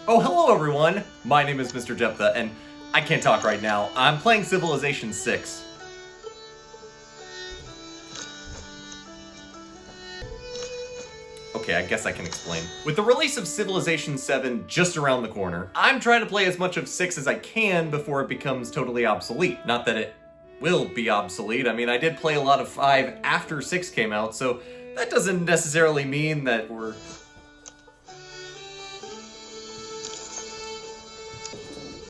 Oh, hello everyone! My name is MrJepthah, and I can't talk right now. I'm playing Civilization 6. Okay, I guess I can explain. With the release of Civilization 7 just around the corner, I'm trying to play as much of 6 as I can before it becomes totally obsolete. Not that it will be obsolete. I mean, I did play a lot of 5 after 6 came out, so that doesn't necessarily mean that we're...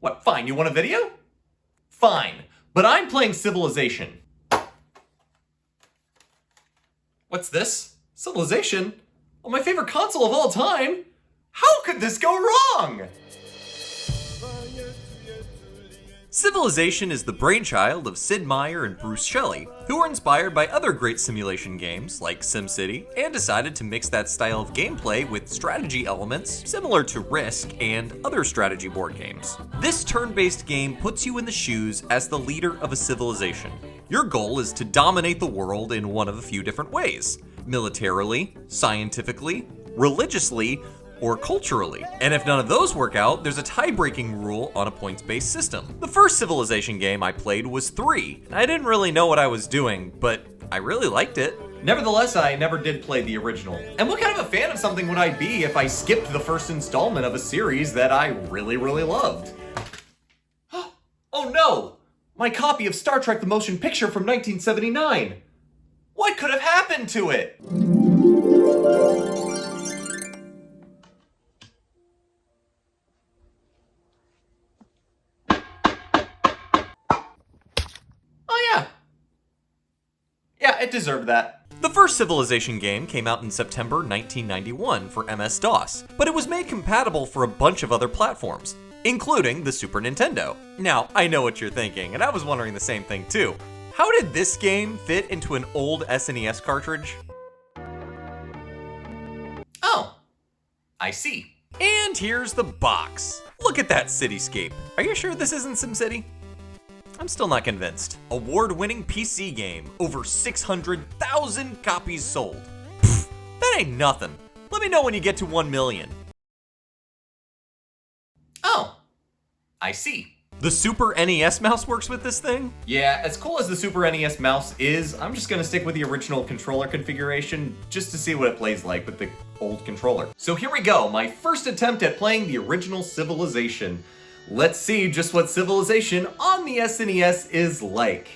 What, fine, you want a video? Fine, but I'm playing Civilization. What's this? Civilization? Oh, my favorite console of all time? How could this go wrong? Civilization is the brainchild of Sid Meier and Bruce Shelley, who were inspired by other great simulation games like SimCity and decided to mix that style of gameplay with strategy elements similar to Risk and other strategy board games. This turn-based game puts you in the shoes as the leader of a civilization. Your goal is to dominate the world in one of a few different ways: militarily, scientifically, religiously, or culturally. And if none of those work out, there's a tie-breaking rule on a points-based system. The first Civilization game I played was 3. I didn't really know what I was doing, but I really liked it. Nevertheless, I never did play the original. And what kind of a fan of something would I be if I skipped the first installment of a series that I really loved? Oh no! My copy of Star Trek the Motion Picture from 1979! What could have happened to it? Yeah, it deserved that. The first Civilization game came out in September 1991 for MS-DOS, but it was made compatible for a bunch of other platforms, including the Super Nintendo. Now, I know what you're thinking, and I was wondering the same thing too. How did this game fit into an old SNES cartridge? Oh, I see. And here's the box. Look at that cityscape. Are you sure this isn't SimCity? I'm still not convinced. Award-winning PC game, over 600,000 copies sold. Pfft, that ain't nothing. Let me know when you get to 1 million. Oh, I see. The Super NES mouse works with this thing? Yeah, as cool as the Super NES mouse is, I'm just gonna stick with the original controller configuration just to see what it plays like with the old controller. So here we go, my first attempt at playing the original Civilization. Let's see just what Civilization on the SNES is like.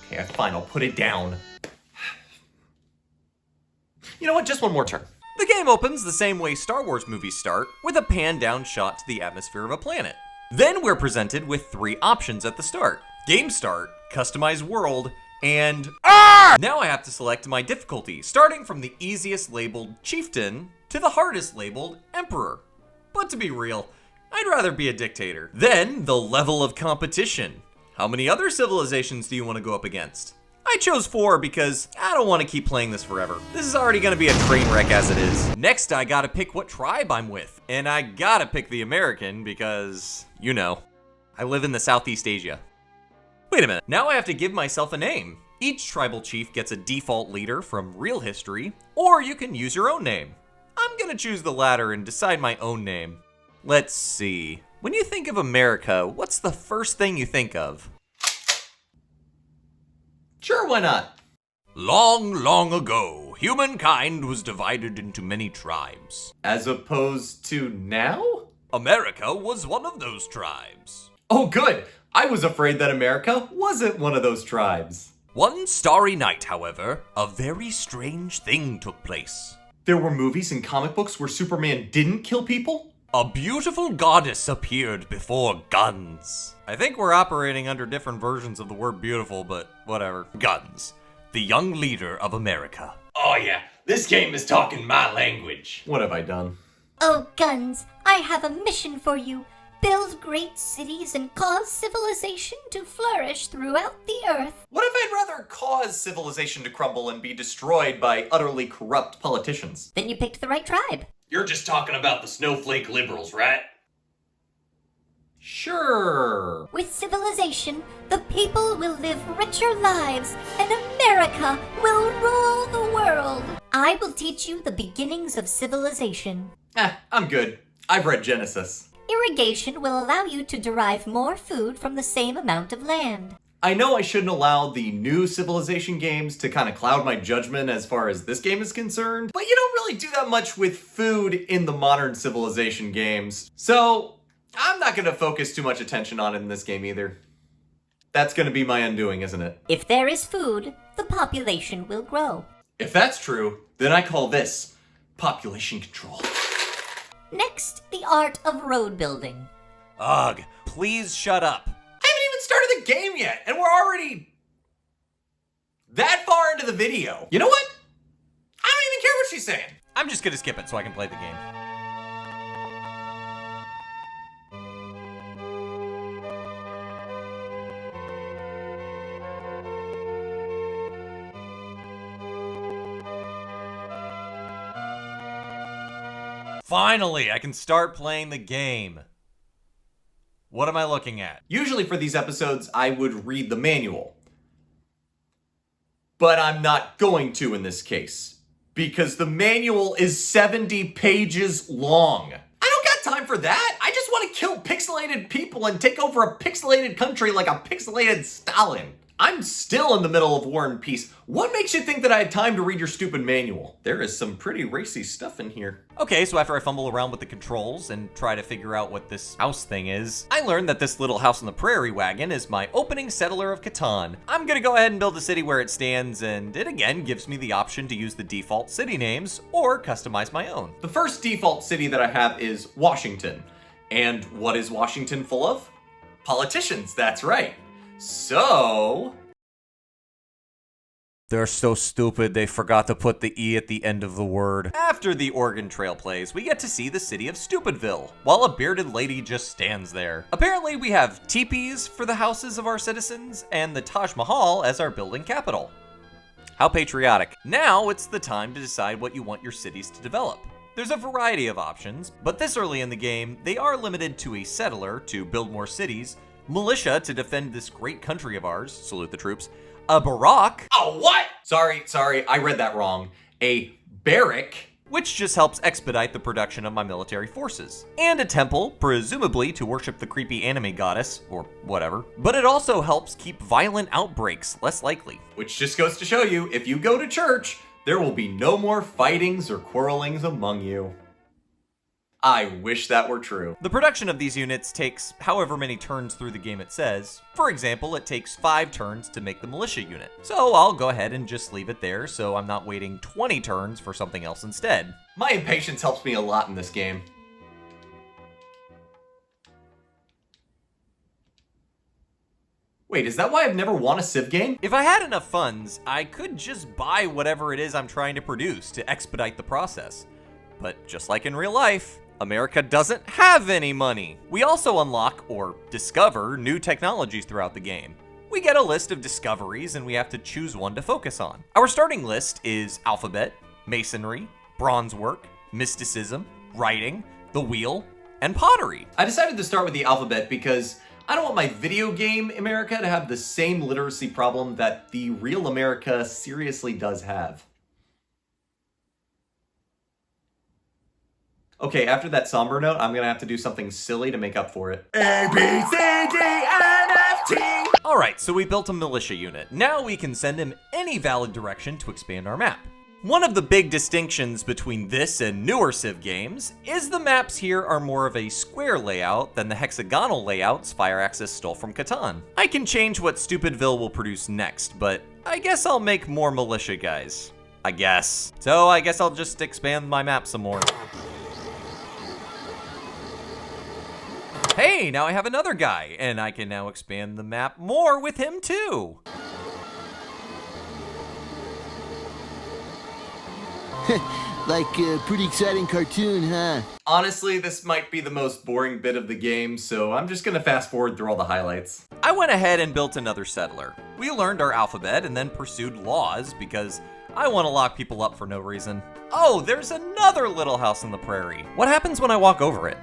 Okay, fine, I'll put it down. You know what, just one more turn. The game opens the same way Star Wars movies start, with a pan-down shot to the atmosphere of a planet. Then we're presented with 3 options at the start: Game Start, Customize World, and now I have to select my difficulty, starting from the easiest labeled Chieftain to the hardest labeled Emperor. But to be real, I'd rather be a dictator. Then the level of competition. How many other civilizations do you want to go up against? I chose 4 because I don't want to keep playing this forever. This is already going to be a train wreck as it is. Next, I gotta pick what tribe I'm with. And I gotta pick the American because, you know, I live in the Southeast Asia. Wait a minute, now I have to give myself a name. Each tribal chief gets a default leader from real history, or you can use your own name. I'm gonna choose the latter and decide my own name. Let's see. When you think of America, what's the first thing you think of? Sure, why not? Long ago, humankind was divided into many tribes. As opposed to now? America was one of those tribes. Oh, good. I was afraid that America wasn't one of those tribes. One starry night, however, a very strange thing took place. There were movies and comic books where Superman didn't kill people? A beautiful goddess appeared before guns. I think we're operating under different versions of the word beautiful, but whatever. Guns. The young leader of America. Oh yeah, this game is talking my language. What have I done? Oh, Guns, I have a mission for you. Build great cities and cause civilization to flourish throughout the earth. What if I'd rather cause civilization to crumble and be destroyed by utterly corrupt politicians? Then you picked the right tribe. You're just talking about the snowflake liberals, right? Sure. With civilization, the people will live richer lives and a America will rule the world. I will teach you the beginnings of civilization. I'm good. I've read Genesis. Irrigation will allow you to derive more food from the same amount of land. I know I shouldn't allow the new Civilization games to kind of cloud my judgment as far as this game is concerned, but you don't really do that much with food in the modern Civilization games, so I'm not going to focus too much attention on it in this game either. That's going to be my undoing, isn't it? If there is food, the population will grow. If that's true, then I call this population control. Next, the art of road building. Ugh, please shut up. I haven't even started the game yet, and we're already that far into the video. You know what? I don't even care what she's saying. I'm just gonna skip it so I can play the game. Finally, I can start playing the game. What am I looking at? Usually for these episodes, I would read the manual. But I'm not going to in this case, because the manual is 70 pages long. I don't got time for that. I just want to kill pixelated people and take over a pixelated country like a pixelated Stalin. I'm still in the middle of War and Peace. What makes you think that I had time to read your stupid manual? There is some pretty racy stuff in here. Okay, so after I fumble around with the controls and try to figure out what this house thing is, I learned that this little house on the prairie wagon is my opening settler of Catan. I'm gonna go ahead and build a city where it stands, and it again gives me the option to use the default city names or customize my own. The first default city that I have is Washington. And what is Washington full of? Politicians, that's right. So... They're so stupid they forgot to put the E at the end of the word. After the Oregon Trail plays, we get to see the city of Stupidville, while a bearded lady just stands there. Apparently we have teepees for the houses of our citizens, and the Taj Mahal as our building capital. How patriotic. Now it's the time to decide what you want your cities to develop. There's a variety of options, but this early in the game, they are limited to a settler to build more cities, militia to defend this great country of ours, salute the troops, a barrack. Oh, what? Sorry, I read that wrong. A barrack, which just helps expedite the production of my military forces. And a temple, presumably to worship the creepy anime goddess, or whatever. But it also helps keep violent outbreaks less likely. Which just goes to show you, if you go to church, there will be no more fightings or quarrelings among you. I wish that were true. The production of these units takes however many turns through the game it says. For example, it takes 5 turns to make the militia unit. So I'll go ahead and just leave it there so I'm not waiting 20 turns for something else instead. My impatience helps me a lot in this game. Wait, is that why I've never won a Civ game? If I had enough funds, I could just buy whatever it is I'm trying to produce to expedite the process. But just like in real life, America doesn't have any money. We also unlock or discover new technologies throughout the game. We get a list of discoveries and we have to choose one to focus on. Our starting list is alphabet, masonry, bronze work, mysticism, writing, the wheel, and pottery. I decided to start with the alphabet because I don't want my video game America to have the same literacy problem that the real America seriously does have. Okay, after that somber note, I'm gonna have to do something silly to make up for it. A, B, C, D, N, F, T. Alright, so we built a militia unit. Now we can send him any valid direction to expand our map. One of the big distinctions between this and newer Civ games is the maps here are more of a square layout than the hexagonal layouts Fireaxis stole from Catan. I can change what Stupidville will produce next, but I guess I'll make more militia guys. I guess. So I guess I'll just expand my map some more. Hey, now I have another guy, and I can now expand the map more with him too. Like a pretty exciting cartoon, huh? Honestly, this might be the most boring bit of the game, so I'm just gonna fast forward through all the highlights. I went ahead and built another settler. We learned our alphabet and then pursued laws because I want to lock people up for no reason. Oh, there's another little house on the prairie. What happens when I walk over it?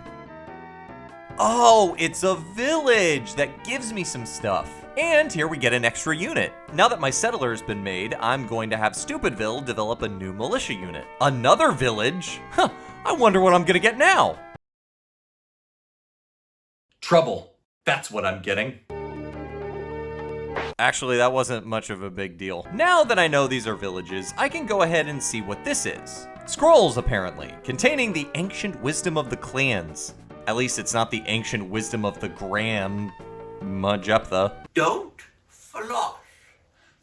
Oh, it's a village that gives me some stuff. And here we get an extra unit. Now that my settler's been made, I'm going to have Stupidville develop a new militia unit. Another village? Huh, I wonder what I'm gonna get now. Trouble. That's what I'm getting. Actually, that wasn't much of a big deal. Now that I know these are villages, I can go ahead and see what this is. Scrolls, apparently, containing the ancient wisdom of the clans. At least it's not the ancient wisdom of the MrJepthah. Don't floss.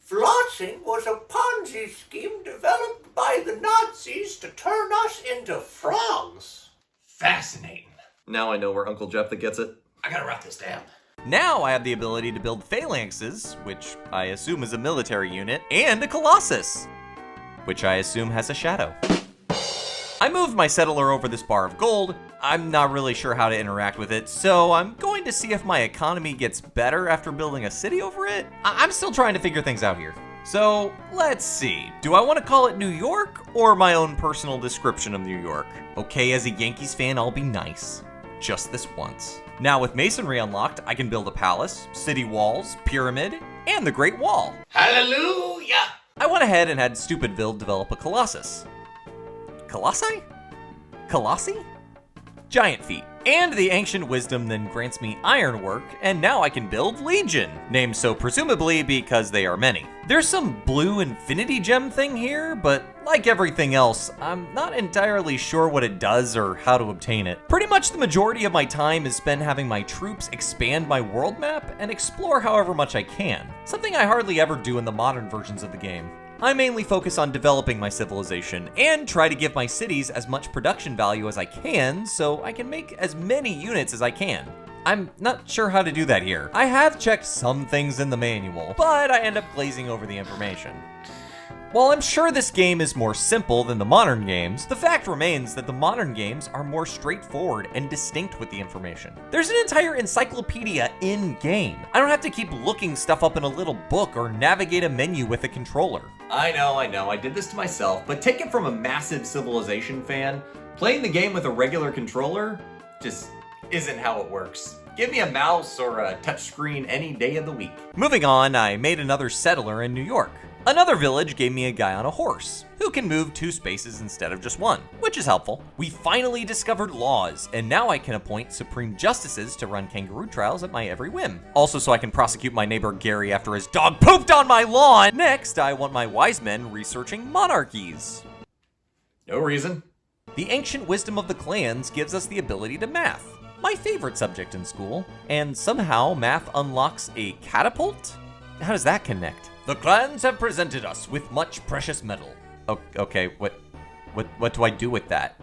Flossing was a Ponzi scheme developed by the Nazis to turn us into frogs. Fascinating. Now I know where Uncle Jepthah gets it. I gotta write this down. Now I have the ability to build phalanxes, which I assume is a military unit, and a colossus, which I assume has a shadow. I moved my settler over this bar of gold. I'm not really sure how to interact with it, so I'm going to see if my economy gets better after building a city over it. I'm still trying to figure things out here. So, let's see. Do I want to call it New York, or my own personal description of New York? Okay, as a Yankees fan, I'll be nice. Just this once. Now with masonry unlocked, I can build a palace, city walls, pyramid, and the Great Wall. Hallelujah! I went ahead and had Stupidville develop a colossus. Colossi? Colossi? Giant feet. And the ancient wisdom then grants me ironwork, and now I can build Legion, named so presumably because they are many. There's some blue infinity gem thing here, but like everything else, I'm not entirely sure what it does or how to obtain it. Pretty much the majority of my time is spent having my troops expand my world map and explore however much I can, something I hardly ever do in the modern versions of the game. I mainly focus on developing my civilization and try to give my cities as much production value as I can so I can make as many units as I can. I'm not sure how to do that here. I have checked some things in the manual, but I end up glazing over the information. While I'm sure this game is more simple than the modern games, the fact remains that the modern games are more straightforward and distinct with the information. There's an entire encyclopedia in-game. I don't have to keep looking stuff up in a little book or navigate a menu with a controller. I know, I did this to myself, but take it from a massive Civilization fan, playing the game with a regular controller just isn't how it works. Give me a mouse or a touchscreen any day of the week. Moving on, I made another settler in New York. Another village gave me a guy on a horse, who can move 2 spaces instead of just 1, which is helpful. We finally discovered laws, and now I can appoint supreme justices to run kangaroo trials at my every whim. Also so I can prosecute my neighbor Gary after his dog pooped on my lawn! Next, I want my wise men researching monarchies. No reason. The ancient wisdom of the clans gives us the ability to math, my favorite subject in school, and somehow math unlocks a catapult? How does that connect? The clans have presented us with much precious metal. Okay, what do I do with that?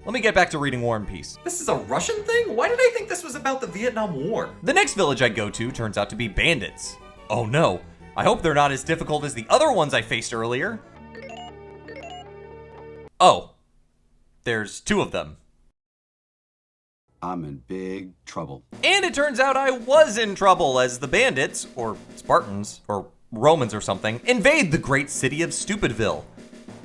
Let me get back to reading War and Peace. This is a Russian thing? Why did I think this was about the Vietnam War? The next village I go to turns out to be bandits. Oh no, I hope they're not as difficult as the other ones I faced earlier. Oh, there's 2 of them. I'm in big trouble. And it turns out I was in trouble as the bandits, or Spartans, or Romans or something, invade the great city of Stupidville.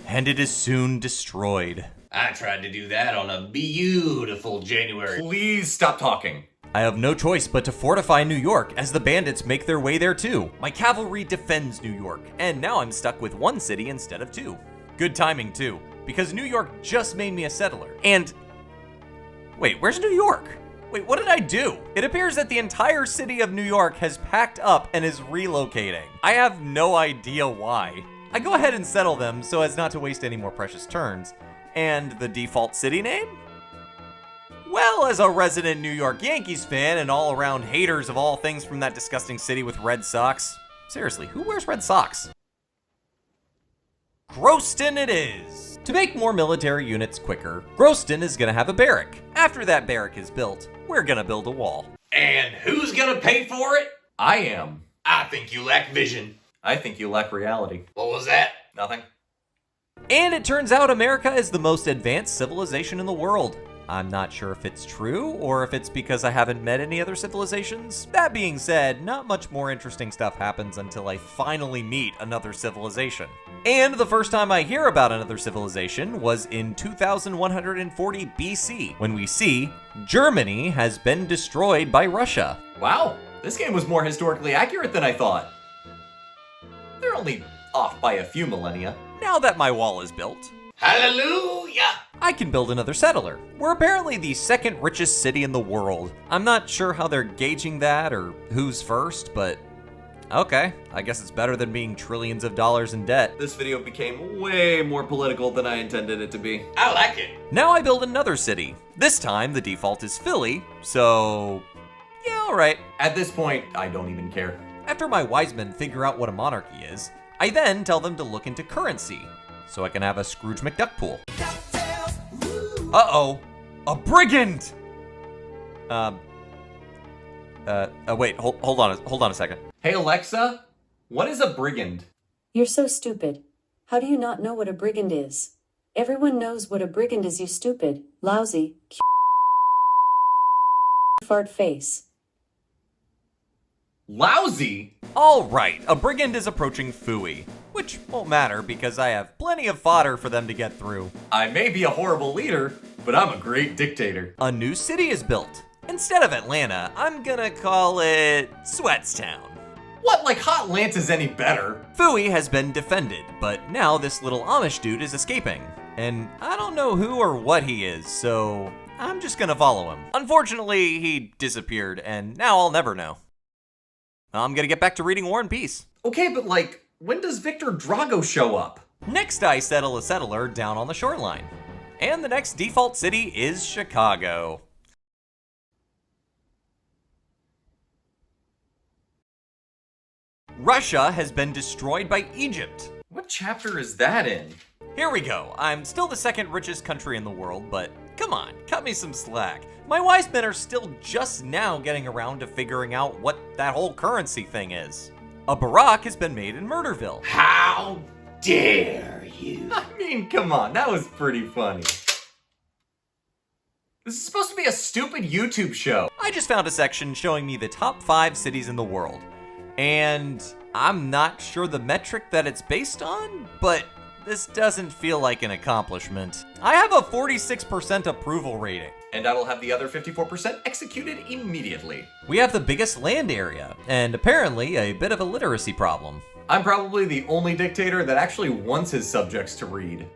And it is soon destroyed. I tried to do that on a beautiful January. Please stop talking. I have no choice but to fortify New York as the bandits make their way there too. My cavalry defends New York, and now I'm stuck with 1 city instead of 2. Good timing too, because New York just made me a settler. And wait, where's New York? Wait, what did I do? It appears that the entire city of New York has packed up and is relocating. I have no idea why. I go ahead and settle them so as not to waste any more precious turns. And the default city name? Well, as a resident New York Yankees fan and all-around haters of all things from that disgusting city with red socks. Seriously, who wears red socks? Grosston it is. To make more military units quicker, Grosston is gonna have a barrack. After that barrack is built, we're gonna build a wall. And who's gonna pay for it? I am. I think you lack vision. I think you lack reality. What was that? Nothing. And it turns out America is the most advanced civilization in the world. I'm not sure if it's true or if it's because I haven't met any other civilizations. That being said, not much more interesting stuff happens until I finally meet another civilization. And the first time I hear about another civilization was in 2140 BC, when we see Germany has been destroyed by Russia. Wow, this game was more historically accurate than I thought. They're only off by a few millennia. Now that my wall is built, Hallelujah! I can build another settler. We're apparently the second richest city in the world. I'm not sure how they're gauging that or who's first, but okay, I guess it's better than being trillions of dollars in debt. This video became way more political than I intended it to be. I like it. Now I build another city. This time the default is Philly, so yeah, alright. At this point, I don't even care. After my wise men figure out what a monarchy is, I then tell them to look into currency, so I can have a Scrooge McDuck pool. Uh-oh, a brigand! Wait, hold on a second. Hey Alexa, what is a brigand? You're so stupid. How do you not know what a brigand is? Everyone knows what a brigand is, you stupid, lousy, fart face. Lousy? Alright, a brigand is approaching Fooey, which won't matter because I have plenty of fodder for them to get through. I may be a horrible leader, but I'm a great dictator. A new city is built. Instead of Atlanta, I'm gonna call it Sweatstown. What, like Hotlanta's any better? Fooey has been defended, but now this little Amish dude is escaping. And I don't know who or what he is, so I'm just gonna follow him. Unfortunately, he disappeared, and now I'll never know. I'm gonna get back to reading War and Peace. Okay, but like, when does Victor Drago show up? Next, I settle a settler down on the shoreline. And the next default city is Chicago. Russia has been destroyed by Egypt. What chapter is that in? Here we go. I'm still the second richest country in the world, but come on, cut me some slack. My wise men are still just now getting around to figuring out what that whole currency thing is. A barack has been made in Murderville. How dare you? I mean, come on, that was pretty funny. This is supposed to be a stupid YouTube show. I just found a section showing me the top 5 cities in the world. And I'm not sure the metric that it's based on, but this doesn't feel like an accomplishment. I have a 46% approval rating. And I will have the other 54% executed immediately. We have the biggest land area, and apparently a bit of a literacy problem. I'm probably the only dictator that actually wants his subjects to read.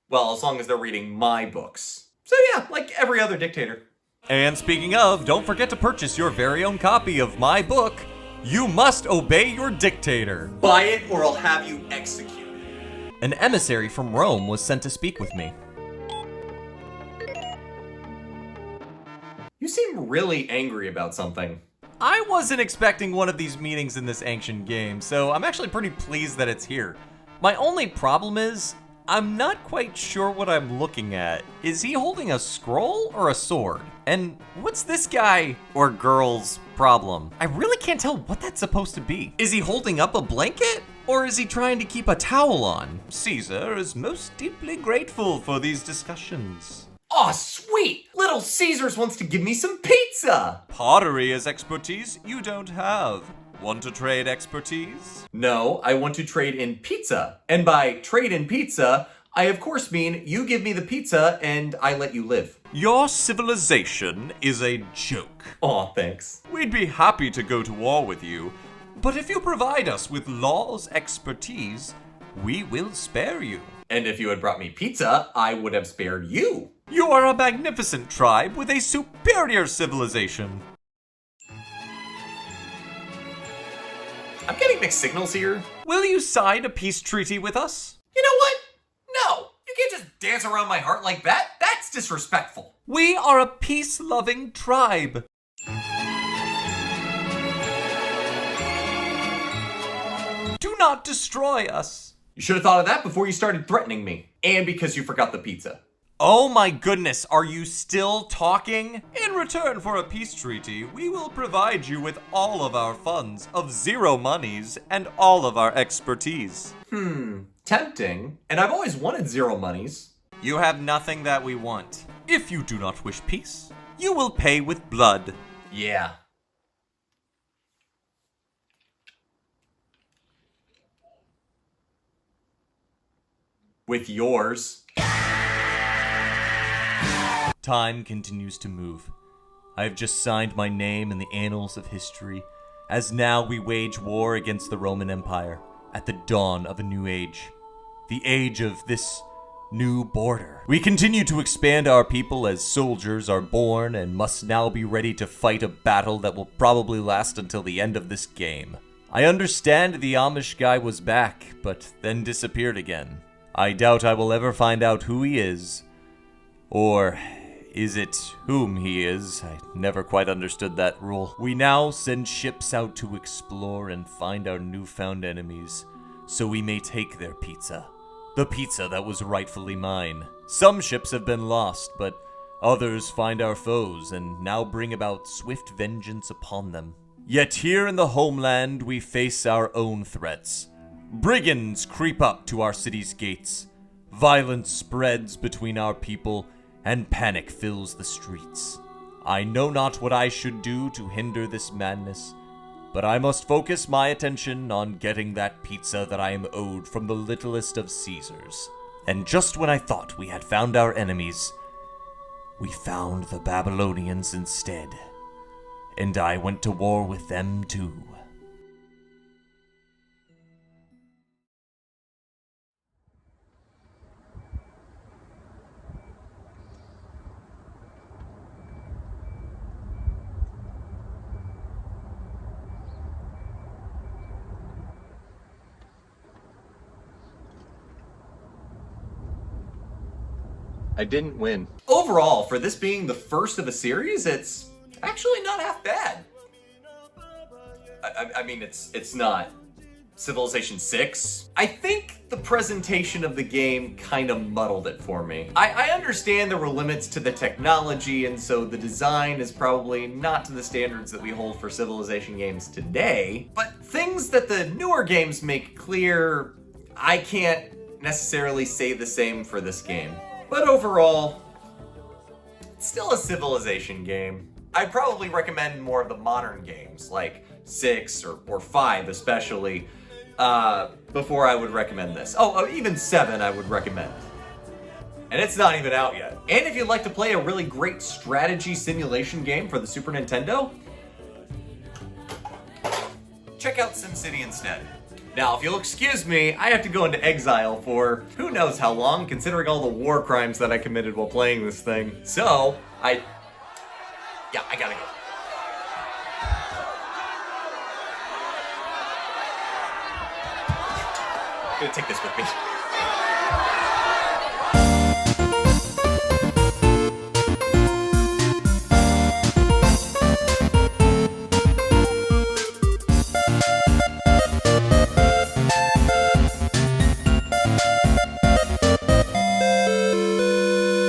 Well, as long as they're reading my books. So yeah, like every other dictator. And speaking of, don't forget to purchase your very own copy of my book, You Must Obey Your Dictator. Buy it or I'll have you executed. An emissary from Rome was sent to speak with me. You seem really angry about something. I wasn't expecting one of these meetings in this ancient game, so I'm actually pretty pleased that it's here. My only problem is, I'm not quite sure what I'm looking at. Is he holding a scroll or a sword? And what's this guy or girl's problem? I really can't tell what that's supposed to be. Is he holding up a blanket? Or is he trying to keep a towel on? Caesar is most deeply grateful for these discussions. Aw, sweet! Little Caesars wants to give me some pizza! Pottery is expertise you don't have. Want to trade expertise? No, I want to trade in pizza. And by trade in pizza, I of course mean you give me the pizza and I let you live. Your civilization is a joke. Aw, thanks. We'd be happy to go to war with you, but if you provide us with law's expertise, we will spare you. And if you had brought me pizza, I would have spared you. You are a magnificent tribe with a superior civilization. I'm getting mixed signals here. Will you sign a peace treaty with us? You know what? No, you can't just dance around my heart like that. That's disrespectful. We are a peace-loving tribe. Do not destroy us. You should have thought of that before you started threatening me. And because you forgot the pizza. Oh my goodness, are you still talking? In return for a peace treaty, we will provide you with all of our funds of 0 monies and all of our expertise. Tempting. And I've always wanted 0 monies. You have nothing that we want. If you do not wish peace, you will pay with blood. Yeah. With yours. Time continues to move. I have just signed my name in the annals of history, as now we wage war against the Roman Empire at the dawn of a new age. The age of this new border. We continue to expand our people as soldiers are born and must now be ready to fight a battle that will probably last until the end of this game. I understand the Amish guy was back, but then disappeared again. I doubt I will ever find out who he is. Or is it whom he is? I never quite understood that rule. We now send ships out to explore and find our newfound enemies, so we may take their pizza. The pizza that was rightfully mine. Some ships have been lost, but others find our foes and now bring about swift vengeance upon them. Yet here in the homeland we face our own threats. Brigands creep up to our city's gates. Violence spreads between our people, and panic fills the streets. I know not what I should do to hinder this madness, but I must focus my attention on getting that pizza that I am owed from the littlest of Caesars. And just when I thought we had found our enemies, we found the Babylonians instead. And I went to war with them too. I didn't win. Overall, for this being the first of a series, it's actually not half bad. I mean, it's not Civilization 6. I think the presentation of the game kind of muddled it for me. I understand there were limits to the technology, and so the design is probably not to the standards that we hold for Civilization games today, but things that the newer games make clear, I can't necessarily say the same for this game. But overall, it's still a Civilization game. I'd probably recommend more of the modern games, like 6 or 5 especially, before I would recommend this. Oh, even 7 I would recommend. And it's not even out yet. And if you'd like to play a really great strategy simulation game for the Super Nintendo, check out SimCity instead. Now, if you'll excuse me, I have to go into exile for who knows how long, considering all the war crimes that I committed while playing this thing. So, I gotta go. I'm gonna take this with me.